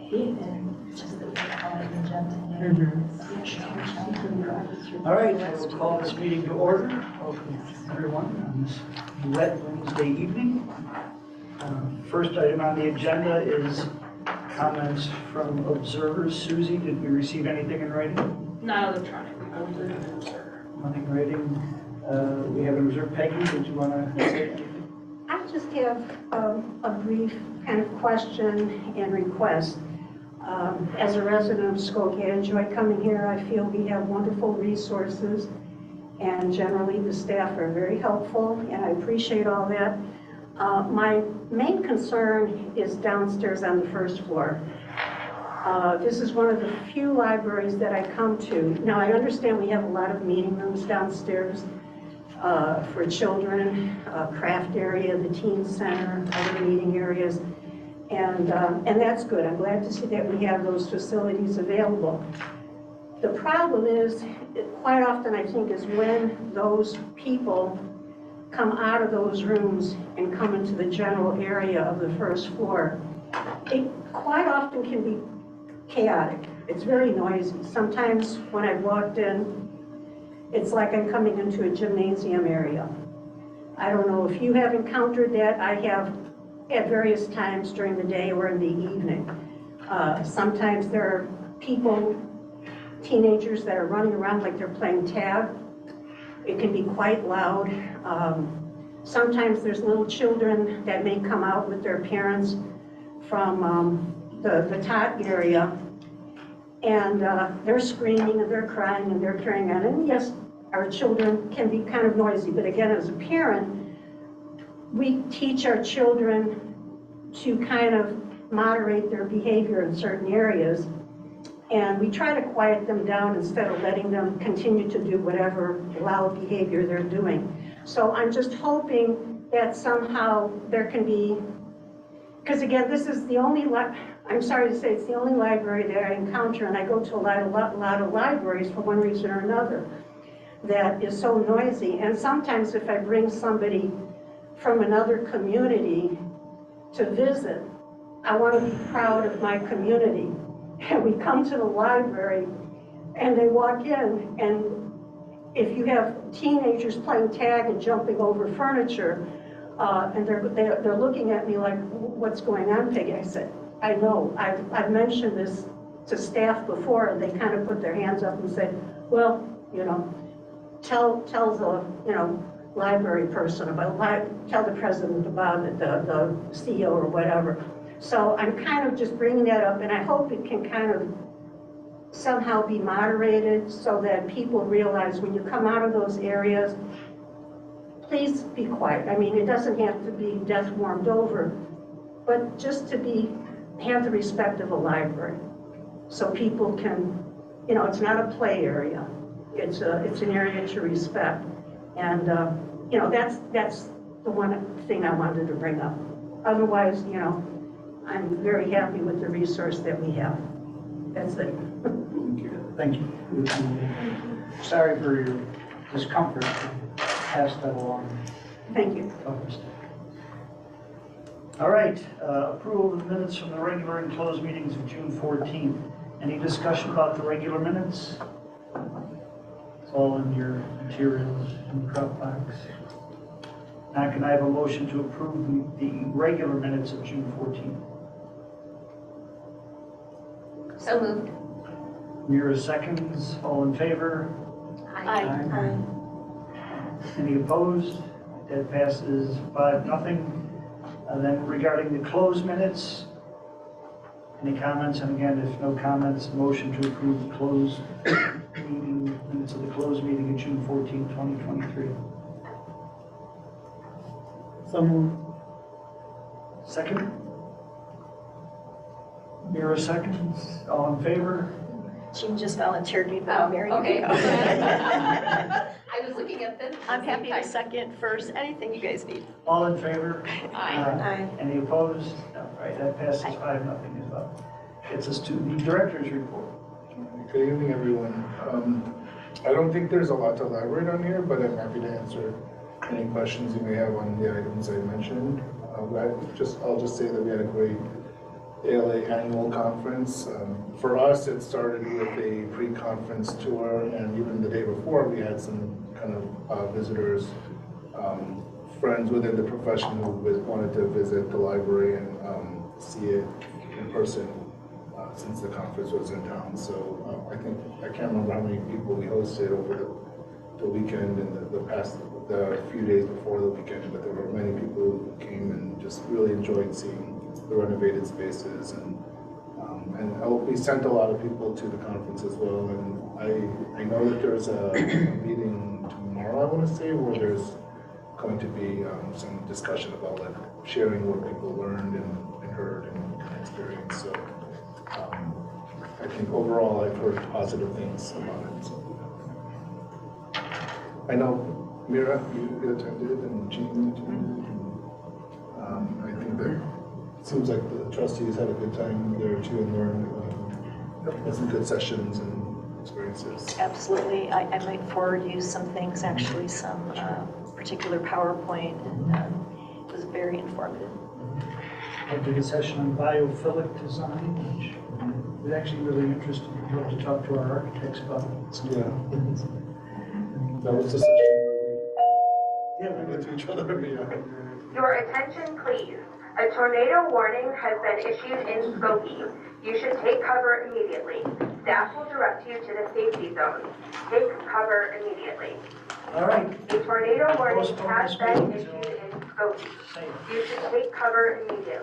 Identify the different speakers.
Speaker 1: All right, we'll call this meeting to order. Welcome everyone on this wet Wednesday evening. First item on the agenda is comments from observers. Susie, did we receive anything in writing?
Speaker 2: Not electronic.
Speaker 1: Nothing in writing. We have an observer. Peggy, did you want to say anything?
Speaker 3: I just have a brief kind of question and request. As a resident of Skokie, I enjoy coming here. I feel we have wonderful resources, and generally the staff are very helpful, and I appreciate all that. My main concern is downstairs on the first floor. This is one of the few libraries that I come to. Now, I understand we have a lot of meeting rooms downstairs for children, craft area, the teen center, other meeting areas. And that's good. I'm glad to see that we have those facilities available. The problem is, quite often I think, is when those people come out of those rooms and come into the general area of the first floor. It quite often can be chaotic. It's very noisy. Sometimes when I've walked in, it's like I'm coming into a gymnasium area. I don't know if you have encountered that. I have at various times during the day or in the evening. Sometimes there are people, teenagers, that are running around like they're playing tag. It can be quite loud. Sometimes there's little children that may come out with their parents from the tot area, and they're screaming and they're crying and they're carrying on. And yes, our children can be kind of noisy, but again, as a parent, we teach our children to kind of moderate their behavior in certain areas, and we try to quiet them down instead of letting them continue to do whatever loud behavior they're doing. So I'm just hoping that somehow there can be, because again, this is the only, I'm sorry to say, it's the only library that I encounter, and I go to a lot of libraries for one reason or another, that is so noisy. And sometimes if I bring somebody from another community to visit, I want to be proud of my community. And we come to the library and they walk in, and if you have teenagers playing tag and jumping over furniture, and they're looking at me like, what's going on, Peggy? I said, I know, I've mentioned this to staff before, and they kind of put their hands up and said, well, you know, tell the, you know, library person about, tell the president about it, the CEO or whatever. So I'm kind of just bringing that up, and I hope it can kind of somehow be moderated so that people realize when you come out of those areas, please be quiet. I mean, it doesn't have to be death warmed over, but just to have the respect of a library, so people can, you know, it's not a play area. It's an area to respect, and you know, that's the one thing I wanted to bring up. Otherwise, you know, I'm very happy with the resource that we have. That's it.
Speaker 1: Thank you. Sorry for your discomfort. Pass that along.
Speaker 3: Thank you.
Speaker 1: All right, approval of the minutes from the regular and closed meetings of June 14th. Any discussion about the regular minutes? It's all in your materials in the Dropbox. Now, can I have a motion to approve the regular minutes of June 14th?
Speaker 2: So moved.
Speaker 1: Mira seconds. All in favor?
Speaker 2: Aye.
Speaker 1: Any opposed? That passes 5-0. Then regarding the closed minutes, any comments? And again, if no comments, motion to approve the closed meeting, minutes of the closed meeting of June 14, 2023.
Speaker 4: So moved.
Speaker 1: Second? Mira seconds. All in favor?
Speaker 5: She just volunteered me, but Mary,
Speaker 2: Okay.
Speaker 5: you go.
Speaker 2: I was looking at this.
Speaker 5: I'm happy to second, first, anything you guys need.
Speaker 1: All in favor?
Speaker 2: Aye.
Speaker 1: Any opposed? No. All right, that passes 5-0 as well. Gets us to the director's report.
Speaker 4: Good evening, everyone. I don't think there's a lot to elaborate on here, but I'm happy to answer any questions you may have on the items I mentioned. I'll just say that we had a great ALA annual conference. For us, it started with a pre-conference tour, and even the day before, we had some kind of visitors, friends within the profession who wanted to visit the library and see it in person since the conference was in town. So I can't remember how many people we hosted over the weekend and the few days before the weekend, but there were many people who came and just really enjoyed seeing the renovated spaces, and we sent a lot of people to the conference as well. And I know that there's a meeting tomorrow, I want to say, where there's going to be some discussion about like sharing what people learned and heard and experienced. So I think overall I've heard positive things about it. So. I know Mira, you attended, and Jean attended. And, I think that it seems like the trustees had a good time there too and learned had some good sessions and experiences.
Speaker 5: Absolutely. I might forward you some things, actually, some particular PowerPoint, and it was very informative.
Speaker 1: I did a session on biophilic design, which was actually really interesting. I'd love to talk to our architects about it. So,
Speaker 4: Yeah. That was the session
Speaker 1: yeah,
Speaker 4: where we got to each other. Yeah.
Speaker 6: Your attention, please. A tornado warning has been issued in Skokie. You should take cover immediately. Staff will direct you to the safety zone. Take cover immediately.
Speaker 1: All right.
Speaker 6: A tornado warning
Speaker 1: Postpone
Speaker 6: has
Speaker 1: this
Speaker 6: been
Speaker 1: meeting
Speaker 6: issued
Speaker 1: till-
Speaker 6: in Skokie.
Speaker 1: Safe.
Speaker 6: You should take cover immediately.